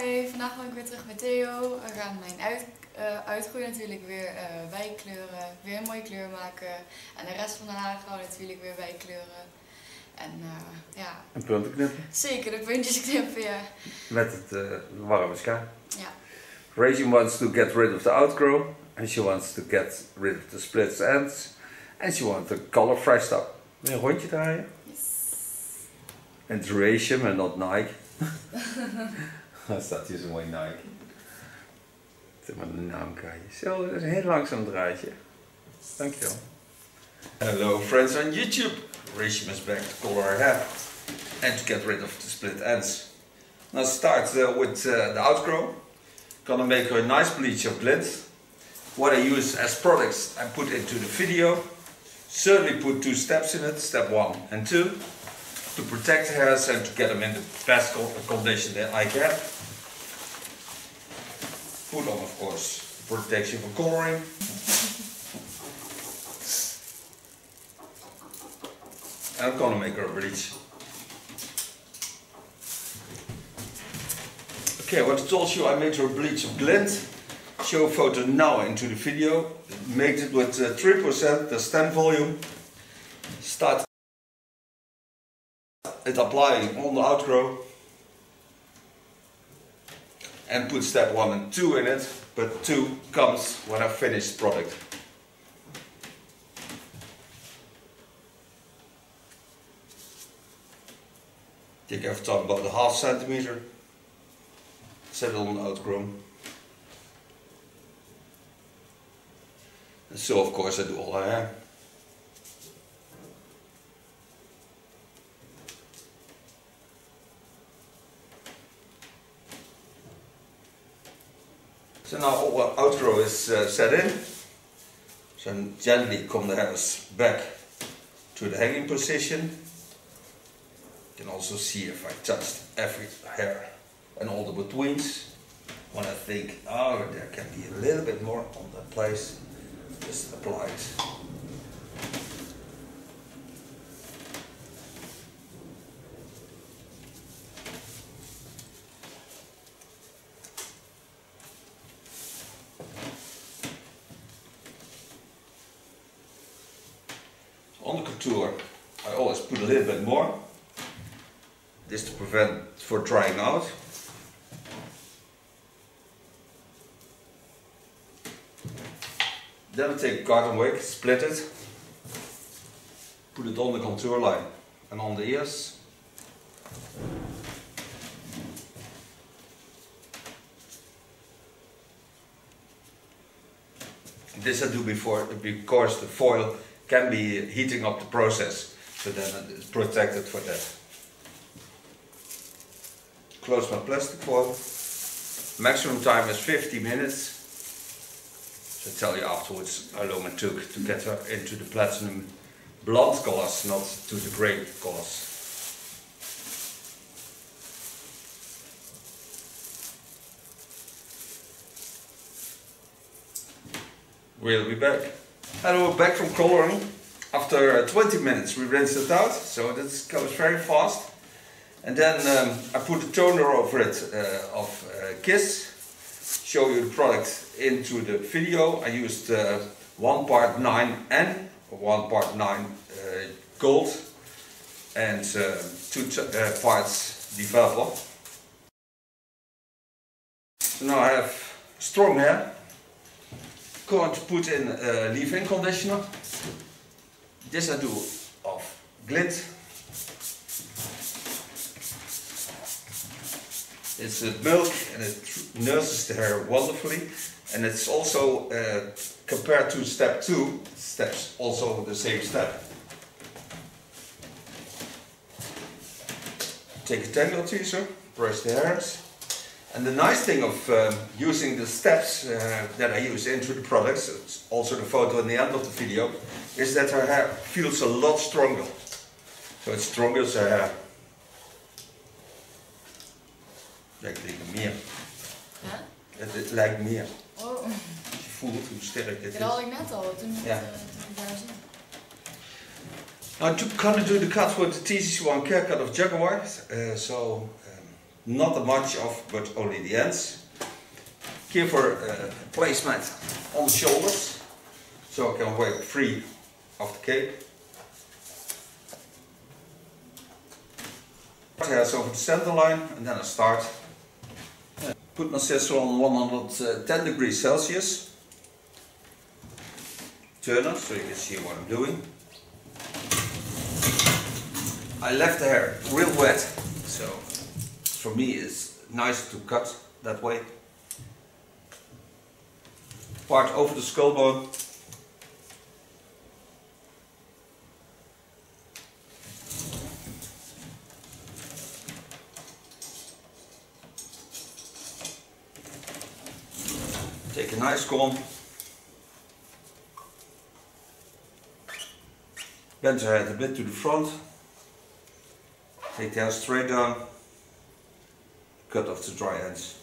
Hoi, vandaag ben ik weer terug met Theo. We gaan mijn uitgroei natuurlijk weer bijkleuren, weer een mooie kleur maken. En de rest van de haren gaan we natuurlijk weer bijkleuren. En ja... En punten knippen? Zeker, de puntjes knippen, ja. Met het warme schaar. Ja. Reshum wants to get rid of the outgrow. And she wants to get rid of the split ends. And she wants the color freshed up. Wil je een rondje draaien? Yes. En het is Reshum en not Nike. Dan staat hier zo'n mooi Nike. Zeg maar de naam krijg je. Zo, dat is een heel langzaam draadje. Dankjewel. Hello friends on YouTube. Reshum is back to color her hair. And to get rid of the split ends. Now start with the outgrow. Gonna make her a nice bleach of glint. What I use as products I put into the video. Certainly put 2 steps in it, step 1 and 2. To protect the hairs and to get them in the best condition that I can. Put on, of course, protection for coloring. And I'm gonna make her a bleach. Okay, what I told you, I made her a bleach of glint. Show a photo now into the video. Made it with 3%, the stand volume. Start it applying on the outgrow. And put step 1 and 2 in it, but 2 comes when I finish the product. Take every time about a ½ centimeter. Set it on the outgrow. And so of course I do all her hair. So now all our outgrow is set in. So gently come the hairs back to the hanging position. You can also see if I touched every hair and all the betweens. When I think, oh, there can be a little bit more on that place, just apply it. On the contour, I always put a little bit more. This to prevent for drying out. Then I take a cotton wig, split it, put it on the contour line and on the ears. This I do before, because the foil can be heating up the process, so then it's protected for that. Close my plastic foil. Maximum time is 50 minutes. So I tell you afterwards how long it took to get her into the platinum blonde colors, not to the grey colors. We'll be back. And we're back from coloring. After 20 minutes we rinsed it out, so that goes very fast. And then I put a toner over it of Kiss. Show you the product into the video. I used 1 part 9N, 1 part 9 gold, and 2 parts developer. So now I have strong hair. Going to put in leave-in conditioner. This I do of glint. It's milk and it nurses the hair wonderfully, and it's also compared to step 2 steps, also the same step. Take a tangle teaser, brush the hairs, and the nice thing of using the steps that I use into the products, it's also the photo in the end of the video, is that her hair feels a lot stronger. So it strongens her hair. Lijkt meer. Ja? Het lijkt meer. Oh. Je voelt hoe sterk dit is. Dat had ik net al, toen ik daar zat. Now I'm gonna do the cut with the TCC1 haircut of Jaguar. not a much of, but only the ends. Give her a placement on the shoulders, so I can work free of the cape. Hairs over the center line, and then I start. Put my scissor on 110 degrees Celsius. Turn it so you can see what I'm doing. I left the hair real wet, so for me it's nice to cut that way. Part over the skull bone. Take a nice comb. Bend her head a bit to the front. Take the hair straight down. Cut off the dry ends.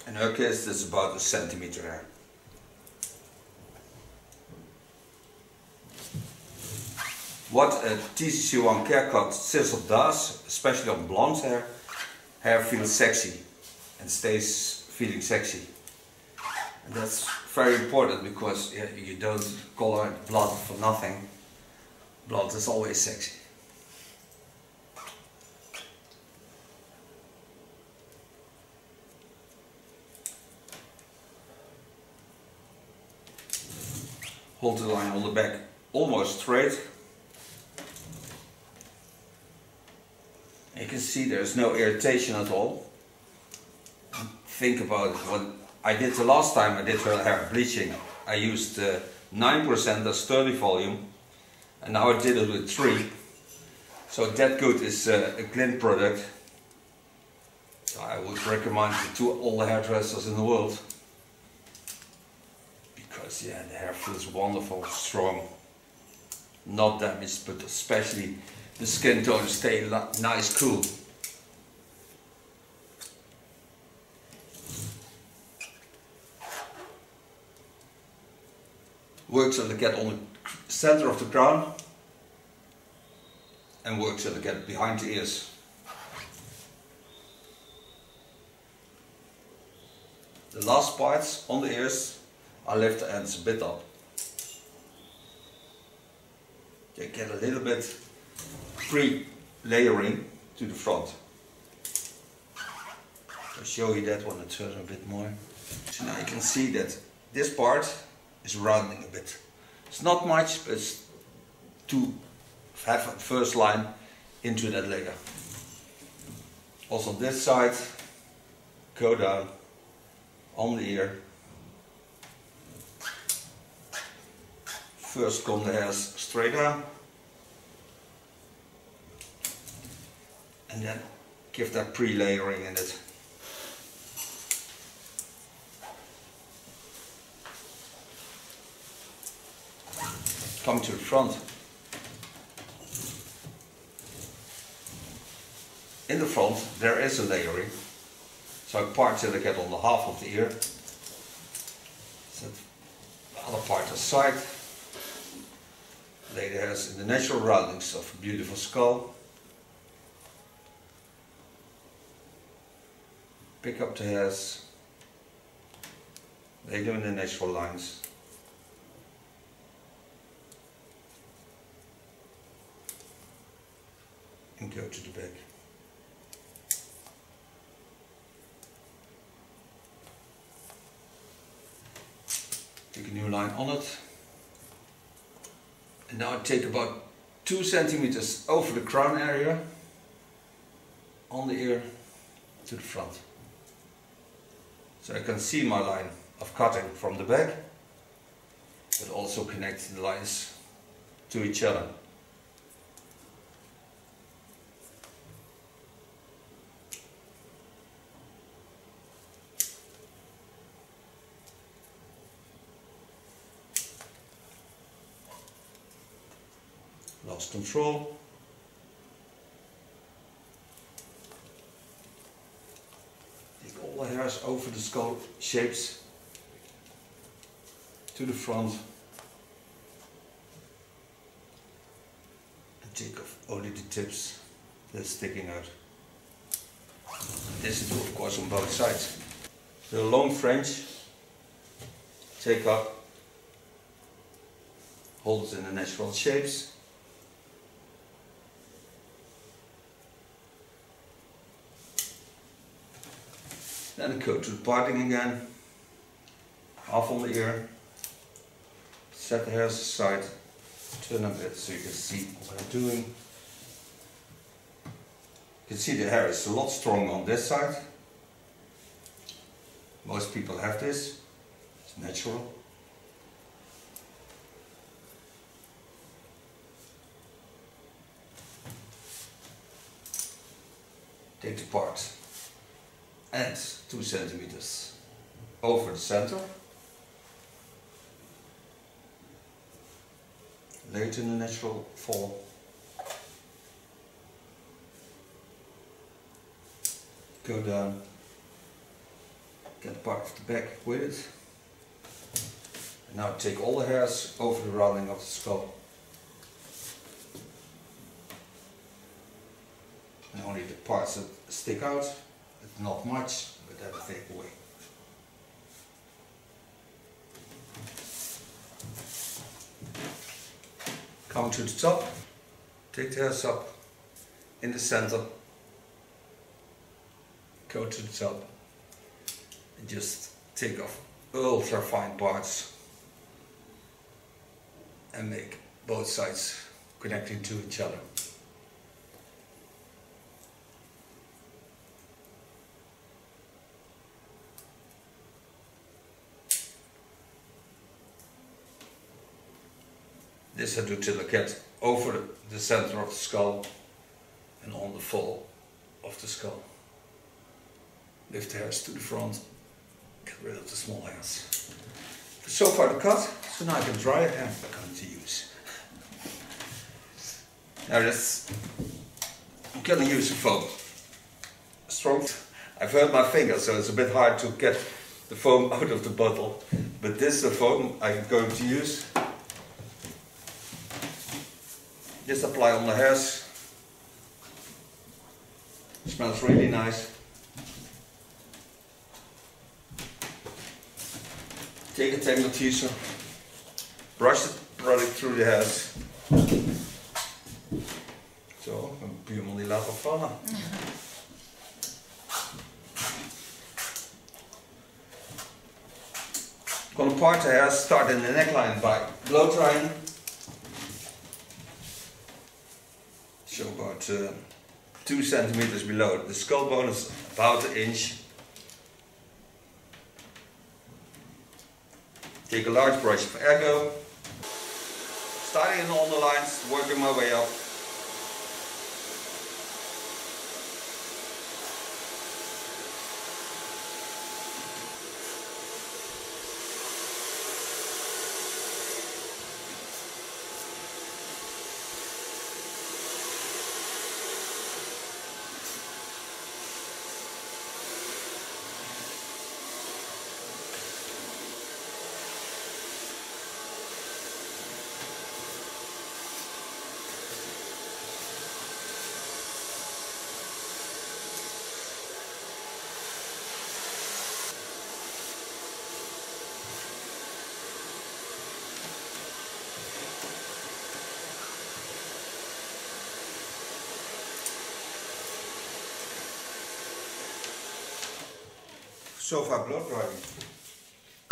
In her case, this is about a centimeter hair. What a TCC1 Care Cut scissor does, especially on blonde hair feels sexy and stays feeling sexy. And that's very important because you don't color blonde for nothing. Blonde is always sexy. Hold the line on the back almost straight. You can see there's no irritation at all. Think about it. When I did the last time I did her hair bleaching, I used 9% as sturdy volume, and now I did it with 3. So that good is a glint product. So I would recommend it to all the hairdressers in the world. Because yeah, the hair feels wonderful, strong, not damaged, but especially the skin tone stay nice, cool. Work till they get on the center of the crown, and work till they get behind the ears. The last parts on the ears, I lift the ends a bit up. They get a little bit pre-layering to the front. I'll show you that when I turn a bit more. So now you can see that this part is rounding a bit. It's not much, but it's to have a first line into that layer. Also on this side, go down on the ear. First comb the hairs straight down, and then give that pre-layering in it. Come to the front. In the front there is a layering, so I part till I get on the half of the ear. Set the other part aside. Lay the hairs in the natural roundings of a beautiful skull. Pick up the hairs, lay them in the natural lines. And go to the back. Take a new line on it. And now I take about 2 centimeters over the crown area, on the ear to the front. So I can see my line of cutting from the back, but also connect the lines to each other. Lost control. Take all the hairs over the skull shapes to the front. And take off only the tips that's sticking out. This to do of course on both sides. The long fringe, take up, hold it in the natural shapes. Then go to the parting again, half on the ear, set the hairs aside, turn a bit so you can see what I'm doing. You can see the hair is a lot stronger on this side. Most people have this, it's natural. Take the part and 2 centimeters over the center. Lay it in the natural fall. Go down, get part of the back with it. And now take all the hairs over the rounding of the skull. And only the parts that stick out, it's not much, but that will take away. Come to the top, take the hairs up in the center. Go to the top and just take off ultra fine parts and make both sides connecting to each other. This I do till I get over the center of the skull and on the fall of the skull. Lift the hairs to the front, get rid of the small hairs. So far the cut, so now I can dry it and I'm going to use. Now I'm going to use a foam. Strong. I've hurt my finger, so it's a bit hard to get the foam out of the bottle. But this is the foam I'm going to use. Just apply on the hairs. It smells really nice. Take a tangle teaser, brush the product through the hairs. Zo, een buurman die laat afvallen. I'm going to part the hair, start in the neckline by blow drying. So about 2 centimeters below the skull bone is about an inch. Take a large brush of ergo, starting in all the lines, working my way up. So far blow drying.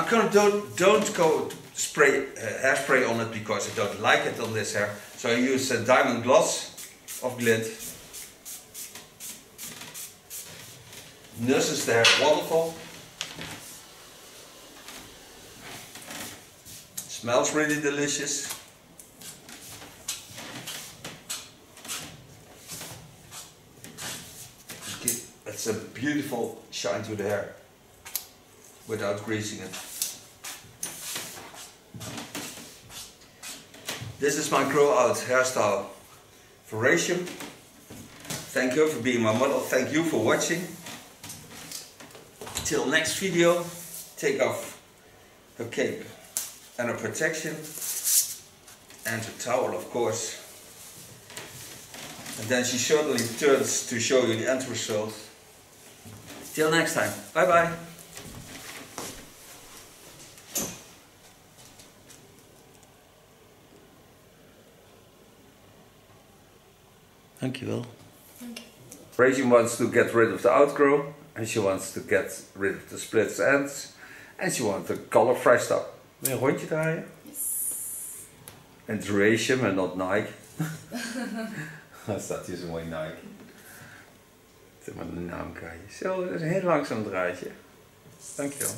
I'm gonna don't go spray hairspray on it because I don't like it on this hair. So I use a diamond gloss of Glint. Nurses the hair wonderful. Smells really delicious. It's a beautiful shine to the hair without greasing it. This is my grow out hairstyle for Reshum. Thank you for being my model. Thank you for watching. Till next video, take off her cape and her protection and her towel, of course. And then she certainly turns to show you the end result. Till next time. Bye bye. Dankjewel. Dank je. Reshum wants to get rid of the outgrow, and she wants to get rid of the split ends, and she wants the color freshed up. Wil je een rondje draaien? Yes. En het is Reshum en not Nike. Dan staat hier zo mooi Nike. Zeg maar de naam krijg je. Zo, dat is een heel langzaam draadje. Dankjewel.